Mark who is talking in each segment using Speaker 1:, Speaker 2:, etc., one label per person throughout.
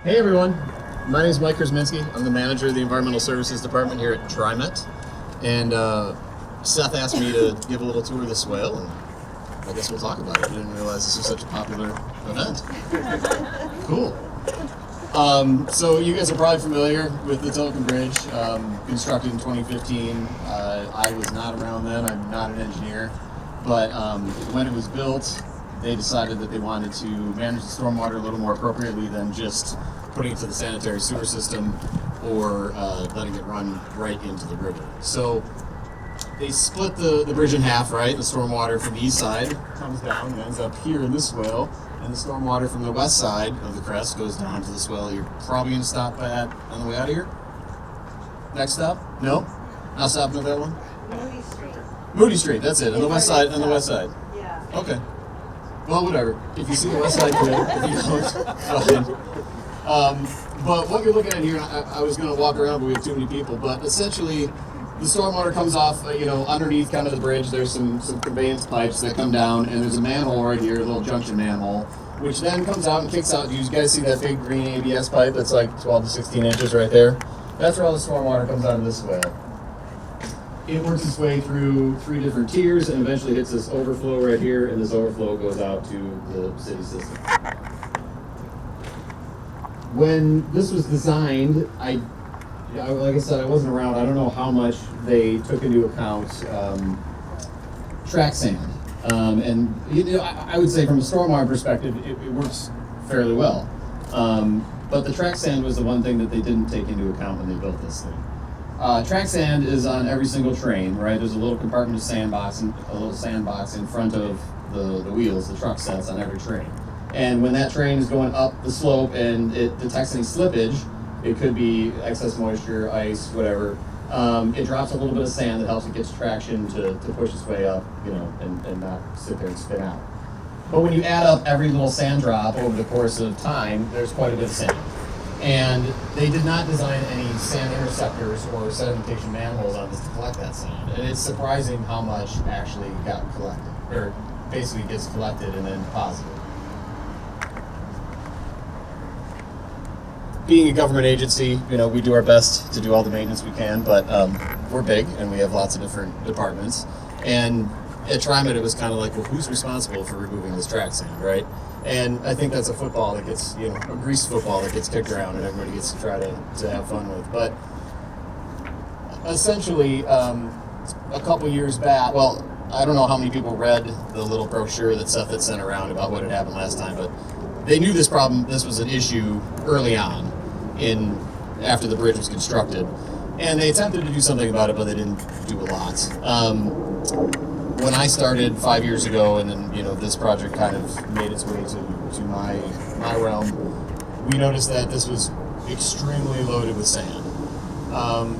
Speaker 1: Hey everyone, my name is Mike Krasminski. I'm the manager of the Environmental Services Department here at TriMet. And Seth asked me to give a little tour of the swale, and I guess we'll talk about it. I didn't realize this was such a popular event. Cool. So you guys are probably familiar with the Tilikum Bridge, constructed in 2015. I was not around then, I'm not an engineer, but when it was built, they decided that they wanted to manage the stormwater a little more appropriately than just putting it to the sanitary sewer system or letting it run right into the river. So they split the bridge in half, right? The stormwater from the east side comes down and ends up here in this swale, and the stormwater from the west side of the crest goes down to the swale. You're probably going to stop by that on the way out of here? Next stop? No? Not stopping at that one?
Speaker 2: Moody Street.
Speaker 1: Moody Street, that's it, on the west side, on the west side.
Speaker 2: Yeah.
Speaker 1: Okay. Well, whatever. If you see the west side, good. If you don't, fine. But what you're looking at here, I was going to walk around, but we have too many people. But essentially, the stormwater comes off, underneath kind of the bridge. There's some conveyance pipes that come down, and there's a manhole right here, a little junction manhole, which then comes out and kicks out. Do you guys see that big green ABS pipe that's like 12 to 16 inches right there? That's where all the stormwater comes out of this swale. It works its way through 3 different tiers and eventually hits this overflow right here, and this overflow goes out to the city system. When this was designed, like I said, I wasn't around. I don't know how much they took into account track sand. And I would say from a stormwater perspective, it works fairly well. But the track sand was the one thing that they didn't take into account when they built this thing. Track sand is on every single train, right? There's a little compartment of sandbox, and a little sandbox in front of the wheels, the truck sets on every train. And when that train is going up the slope and it detects any slippage, it could be excess moisture, ice, whatever, it drops a little bit of sand that helps it get traction to push its way up, and not sit there and spin out. But when you add up every little sand drop over the course of time, there's quite a bit of sand. And they did not design any sand interceptors or sedimentation manholes on this to collect that sand. And it's surprising how much actually got collected, or basically gets collected and then deposited. Being a government agency, we do our best to do all the maintenance we can, but we're big and we have lots of different departments. And at TriMet, it was kind of like, well, who's responsible for removing this track sand, right? And I think that's a football that gets, a greased football that gets kicked around and everybody gets to try to have fun with. But essentially, a couple years back, well, I don't know how many people read the little brochure that Seth had sent around about what had happened last time, but they knew this was an issue early on after the bridge was constructed. And they attempted to do something about it, but they didn't do a lot. When I started 5 years ago, and then this project kind of made its way to my realm, we noticed that this was extremely loaded with sand.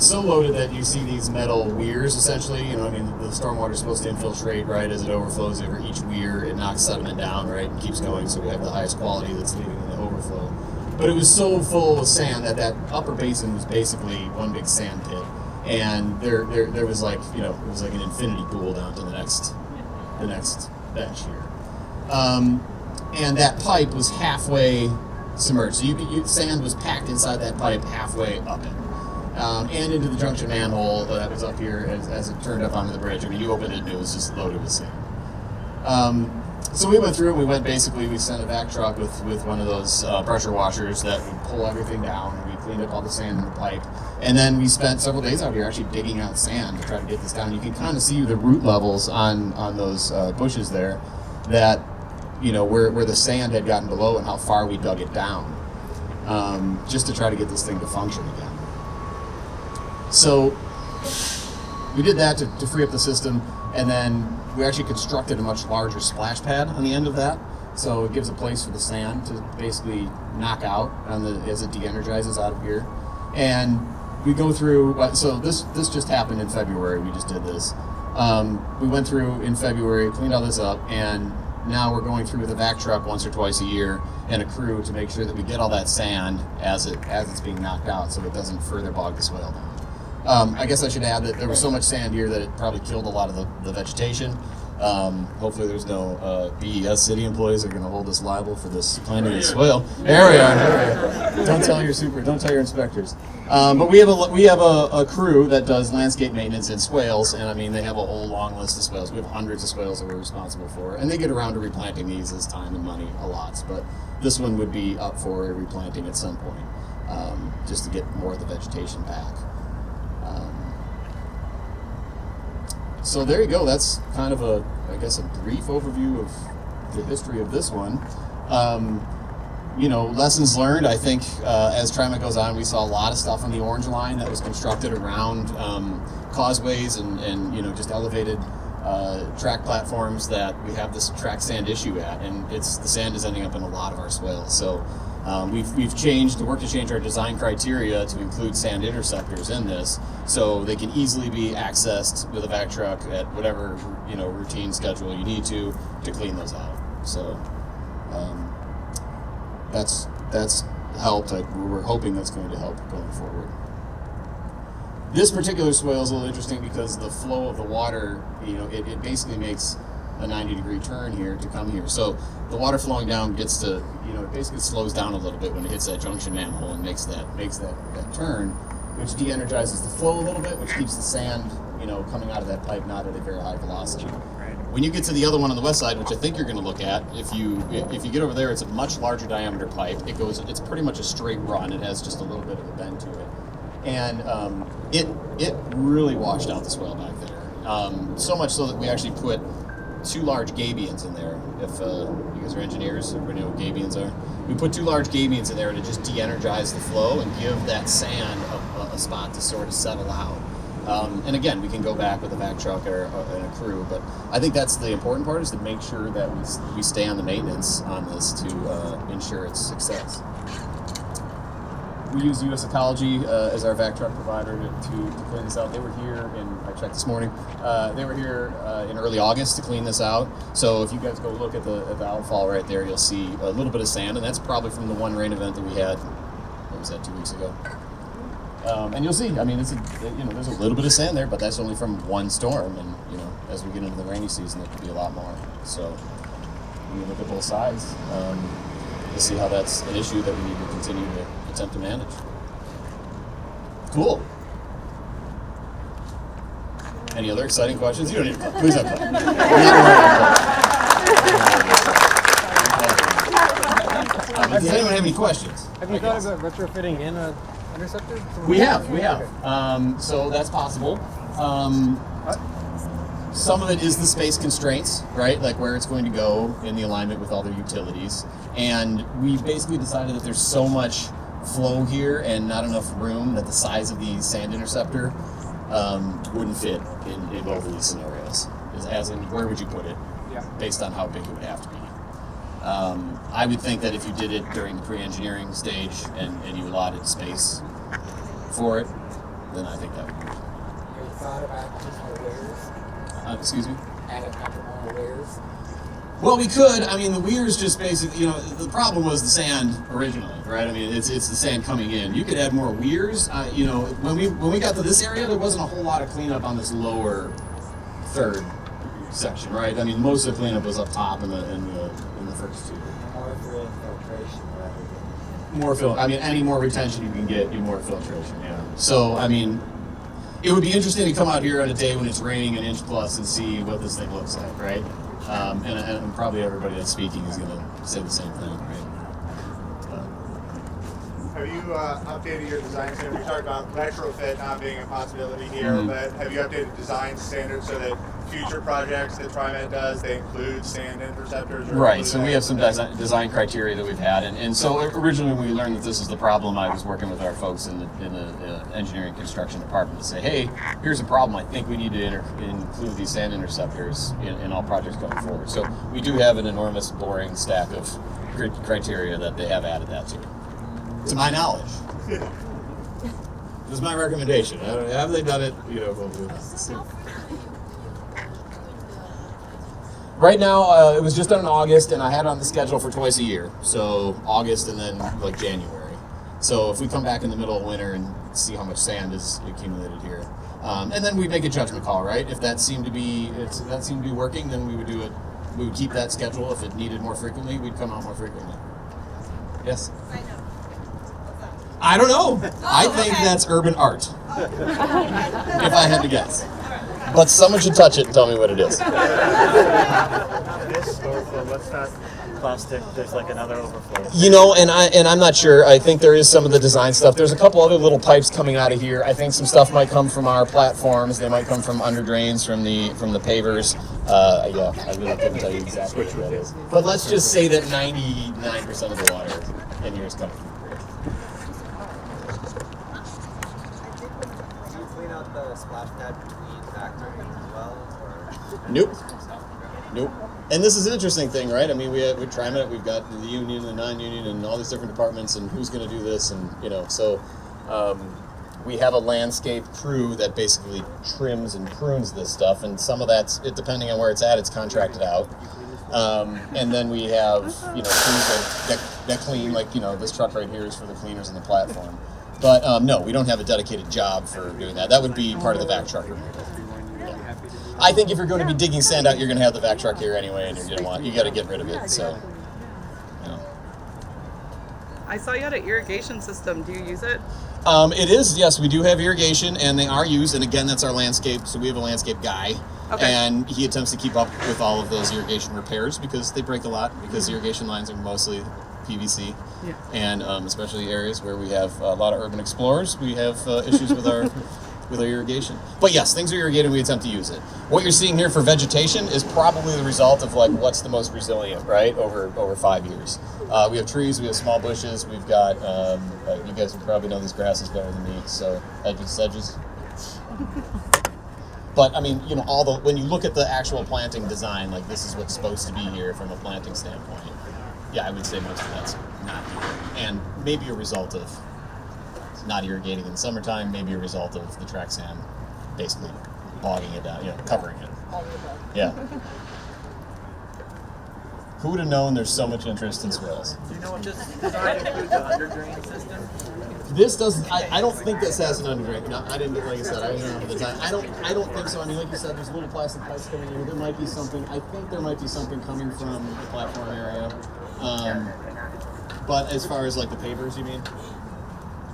Speaker 1: So loaded that you see these metal weirs, essentially. The stormwater is supposed to infiltrate, right, as it overflows over each weir. It knocks sediment down, right, and keeps going, so we have the highest quality that's leaving in the overflow. But it was so full of sand that upper basin was basically one big sand pit. And there was like, it was like an infinity pool down to the next bench here. And that pipe was halfway submerged. So sand was packed inside that pipe halfway up it. And into the junction manhole that was up here as it turned up onto the bridge. You opened it and it was just loaded with sand. So we went through it. We sent a vac truck with one of those pressure washers that would pull everything down. And we cleaned up all the sand in the pipe. And then we spent several days out here actually digging out sand to try to get this down. You can kind of see the root levels on those bushes there that, where the sand had gotten below and how far we dug it down, just to try to get this thing to function again. So we did that to free up the system, and then we actually constructed a much larger splash pad on the end of that. So it gives a place for the sand to basically knock out as it de-energizes out of here. And we go through, so this just happened in February, we just did this. We went through in February, cleaned all this up, and now we're going through with a vac truck once or twice a year and a crew to make sure that we get all that sand as it's being knocked out so it doesn't further bog the swale down. I guess I should add that there was so much sand here that it probably killed a lot of the vegetation. Hopefully there's no BES city employees that are going to hold us liable for this planting of swale. There we are. Don't tell your inspectors. But we have a crew that does landscape maintenance in swales, and I mean they have a whole long list of swales. We have hundreds of swales that we're responsible for, and they get around to replanting these as time and money allots. But this one would be up for replanting at some point, just to get more of the vegetation back. So there you go. That's kind of a brief overview of the history of this one. Lessons learned. I think as TriMet goes on, we saw a lot of stuff on the Orange Line that was constructed around causeways and just elevated track platforms that we have this track sand issue at, and the sand is ending up in a lot of our swales. So we've worked to change our design criteria to include sand interceptors in this, so they can easily be accessed with a vac truck at whatever routine schedule you need to clean those out. So that's helped. We're hoping that's going to help going forward. This particular swale is a little interesting because the flow of the water, it basically makes a 90-degree turn here to come here. So the water flowing down gets to, it basically slows down a little bit when it hits that junction manhole and makes that turn, which de-energizes the flow a little bit, which keeps the sand, coming out of that pipe not at a very high velocity. When you get to the other one on the west side, which I think you're going to look at, if you get over there, it's a much larger diameter pipe. It's pretty much a straight run. It has just a little bit of a bend to it. And it really washed out the swale back there. So much so that we actually put 2 large gabions in there. If you guys are engineers, everybody know what gabions are. We put 2 large gabions in there to just de-energize the flow and give that sand a spot to sort of settle out. And again, we can go back with a vac truck and a crew, but I think that's the important part, is to make sure that we stay on the maintenance on this to ensure its success. We use US Ecology as our vac truck provider to clean this out. They were here I checked this morning, they were here in early August to clean this out. So if you guys go look at the outfall right there, you'll see a little bit of sand, and that's probably from the one rain event that we had, what was that, 2 weeks ago? And you'll see, I mean, there's a little bit of sand there, but that's only from one storm, and as we get into the rainy season, there could be a lot more. So when you look at both sides, you'll see how that's an issue that we need to continue to attempt to manage. Cool. Any other exciting questions? You don't need to play. Please don't play. Does anyone have any questions?
Speaker 2: Have you thought about retrofitting in an interceptor?
Speaker 1: We have. So that's possible. Some of it is the space constraints, right? Like where it's going to go in the alignment with other utilities. And we've basically decided that there's so much flow here and not enough room that the size of the sand interceptor wouldn't fit in both of these scenarios. As in, where would you put it?
Speaker 2: Yeah.
Speaker 1: Based on how big it would have to be. I would think that if you did it during the pre-engineering stage and you allotted space for it, then I think that would be good.
Speaker 3: Have you thought about just more weirs?
Speaker 1: Excuse me?
Speaker 3: Add a couple more weirs?
Speaker 1: Well, we could. I mean, the weirs just basically, the problem was the sand originally, right? I mean, it's the sand coming in. You could add more weirs. When we got to this area, there wasn't a whole lot of cleanup on this lower third section, right? I mean, most of the cleanup was up top in the first two.
Speaker 3: More for filtration rather than...
Speaker 1: More filtration. I mean, any more retention you can get, you more filtration. Yeah. So, I mean, it would be interesting to come out here on a day when it's raining an inch plus and see what this thing looks like, right? And probably everybody that's speaking is going to say the same thing, right?
Speaker 4: Have you updated your design standards? We talked about retrofit not being a possibility here, but have you updated design standards so that future projects that TriMet does, they include sand interceptors?
Speaker 1: Right, so we have some design criteria that we've had, and so originally when we learned that this is the problem, I was working with our folks in the engineering construction department to say, hey, here's a problem, I think we need to include these sand interceptors in all projects going forward. So we do have an enormous boring stack of criteria that they have added that to my knowledge. This is my recommendation. Have they done it? We'll do this. Right now, it was just done in August, and I had it on the schedule for twice a year. So August and then like January. So if we come back in the middle of winter and see how much sand is accumulated here, And then we make a judgment call, right? If that seemed to be working, then we would do it. We would keep that schedule. If it needed more frequently, we'd come out more frequently. Yes. I don't know. I think that's urban art. If I had to guess. But someone should touch it and tell me what it is.
Speaker 5: This overflow, what's that plastic? There's like another overflow.
Speaker 1: You know, and I'm not sure. I think there is some of the design stuff. There's a couple other little pipes coming out of here. I think some stuff might come from our platforms. They might come from under drains from the pavers. Yeah, I really couldn't tell you exactly what that is. But let's just say that 99% of the water in here is coming from the bridge.
Speaker 2: Do you clean out the splash pad between factories as well, or?
Speaker 1: Nope. And this is an interesting thing, right? I mean, we TriMet, we've got the union, the non-union, and all these different departments, and who's going to do this, and so we have a landscape crew that basically trims and prunes this stuff, and some of that's, depending on where it's at, it's contracted out. And then we have crews that clean, like this truck right here is for the cleaners on the platform. But no, we don't have a dedicated job for doing that. That would be part of the vac trucker. I think if you're going to be digging sand out, you're going to have the vac truck here anyway, and you got to get rid of it. So,
Speaker 6: I saw you had an irrigation system. Do you use it?
Speaker 1: It is, yes. We do have irrigation, and they are used. And again, that's our landscape. So we have a landscape guy, and he attempts to keep up with all of those irrigation repairs because they break a lot. Because irrigation lines are mostly PVC, and especially areas where we have a lot of urban explorers, we have issues with our irrigation. But yes, things are irrigated. We attempt to use it. What you're seeing here for vegetation is probably the result of like what's the most resilient, right? Over 5 years, we have trees, we have small bushes, we've got. You guys would probably know these grasses better than me. So sedges. But I mean, when you look at the actual planting design, like this is what's supposed to be here from a planting standpoint. Yeah, I would say most of that's not here, and maybe a result of not irrigating in the summertime, maybe a result of the track sand basically bogging it down, covering it. Yeah. Who would have known there's so much interest in swales?
Speaker 5: Do you know what this design includes the under drain system?
Speaker 1: This doesn't. I don't think this has an under drain. No, I didn't. Like I said, I didn't know the time. I don't think so. I mean, like you said, there's little plastic pipes coming in. There might be something. I think there might be something coming from the platform area. But as far as like the pavers, you mean?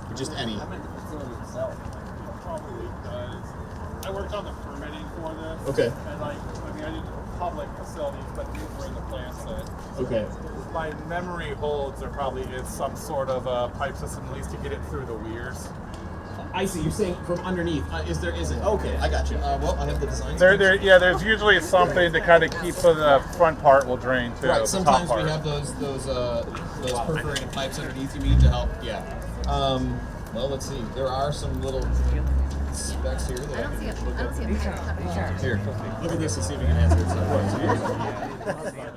Speaker 1: Or just any?
Speaker 7: Probably does. I worked on the permitting for this.
Speaker 1: Okay.
Speaker 7: And I did public facilities, but these were in the plant set.
Speaker 1: Okay.
Speaker 7: My memory holds there probably is some sort of a pipe system at least to get it through the weirs.
Speaker 1: I see. You're saying from underneath. Is it? Okay, I got you. Well, I have the design.
Speaker 7: There's usually something to kind of keep so the front part will drain too.
Speaker 1: Right.
Speaker 7: The
Speaker 1: Sometimes
Speaker 7: top
Speaker 1: we
Speaker 7: part.
Speaker 1: have those perforated pipes underneath. You mean to help? Yeah. Well, let's see. There are some little specs here that I can look at. Here, look at this and see if we can answer it.